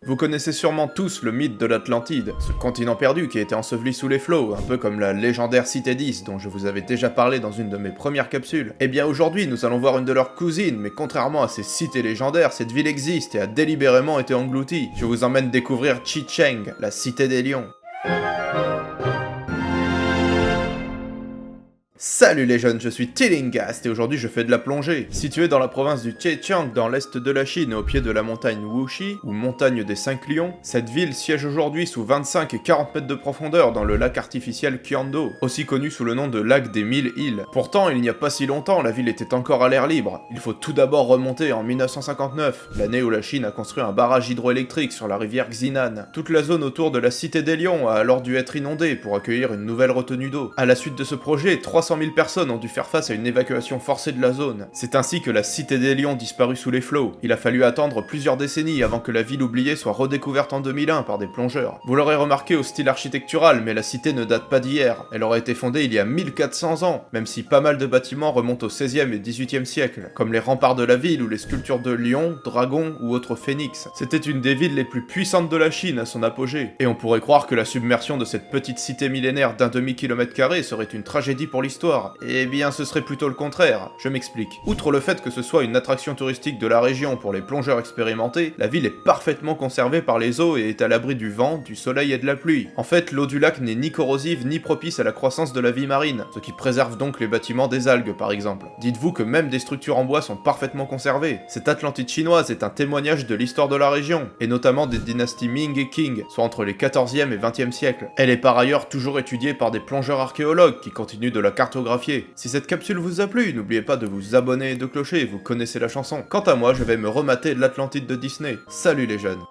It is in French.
Vous connaissez sûrement tous le mythe de l'Atlantide, ce continent perdu qui a été enseveli sous les flots, un peu comme la légendaire Cité 10 dont je vous avais déjà parlé dans une de mes premières capsules. Et bien aujourd'hui, nous allons voir une de leurs cousines, mais contrairement à ces cités légendaires, cette ville existe et a délibérément été engloutie. Je vous emmène découvrir Chicheng, la cité des lions. Salut les jeunes, je suis Tillingast et aujourd'hui je fais de la plongée. Située dans la province du Zhejiang, dans l'est de la Chine, au pied de la montagne Wuxi, ou montagne des 5 lions, cette ville siège aujourd'hui sous 25 et 40 mètres de profondeur dans le lac artificiel Qiando, aussi connu sous le nom de lac des 1000 îles. Pourtant, il n'y a pas si longtemps, la ville était encore à l'air libre. Il faut tout d'abord remonter en 1959, l'année où la Chine a construit un barrage hydroélectrique sur la rivière Xinan. Toute la zone autour de la cité des lions a alors dû être inondée pour accueillir une nouvelle retenue d'eau. À la suite de ce projet, 300 000 personnes ont dû faire face à une évacuation forcée de la zone. C'est ainsi que la cité des lions disparut sous les flots. Il a fallu attendre plusieurs décennies avant que la ville oubliée soit redécouverte en 2001 par des plongeurs. Vous l'aurez remarqué au style architectural, mais la cité ne date pas d'hier. Elle aurait été fondée il y a 1400 ans, même si pas mal de bâtiments remontent au 16e et 18e siècle, comme les remparts de la ville ou les sculptures de lions, dragons ou autres phénix. C'était une des villes les plus puissantes de la Chine à son apogée. Et on pourrait croire que la submersion de cette petite cité millénaire d'un demi-kilomètre carré serait une tragédie pour l'histoire. Eh bien ce serait plutôt le contraire, je m'explique. Outre le fait que ce soit une attraction touristique de la région pour les plongeurs expérimentés, la ville est parfaitement conservée par les eaux et est à l'abri du vent, du soleil et de la pluie. En fait, l'eau du lac n'est ni corrosive ni propice à la croissance de la vie marine, ce qui préserve donc les bâtiments des algues par exemple. Dites-vous que même des structures en bois sont parfaitement conservées. Cette Atlantide chinoise est un témoignage de l'histoire de la région, et notamment des dynasties Ming et Qing, soit entre les 14e et 20e siècles. Elle est par ailleurs toujours étudiée par des plongeurs archéologues qui continuent de la cartographier. Si cette capsule vous a plu, n'oubliez pas de vous abonner et de clocher, vous connaissez la chanson. Quant à moi, je vais me remater l'Atlantide de Disney. Salut les jeunes.